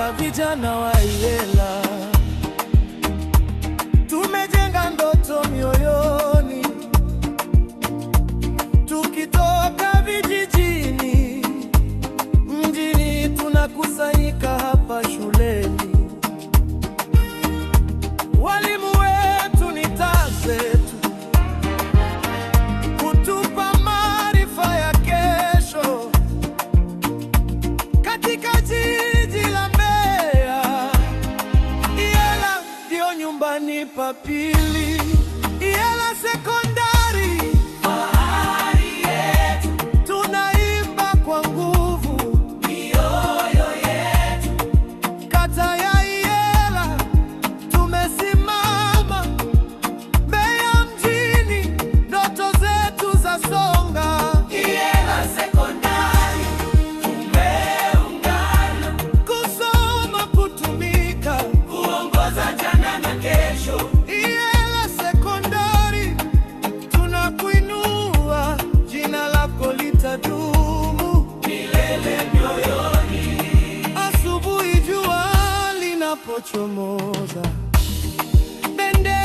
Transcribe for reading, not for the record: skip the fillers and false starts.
kwa vijana wa Iyela. Tumejenga ndoto mioyoni, tukitoka vijijini mjini, tunakusanyika hapa shuleni. Walimu wetu ni taa zetu, kutupa maarifa ya kesho. Katika jiji la Mbeya, Iyela ndio nyumbani pa pili. Iyela Sekondari, fahari yetu, tunaimba kwa nguvu mioyo yetu. Kata ya Iyela tumesimama, Mbeya mjini ndoto zetu za songa. Iyela Sekondari tumeungana, kusoma, kutumika, kuongoza jana na kesho. Iyela Sekondari tunakuinua, jina lako litadumu milele mioyoni. Asubuhi jua linapochomoza,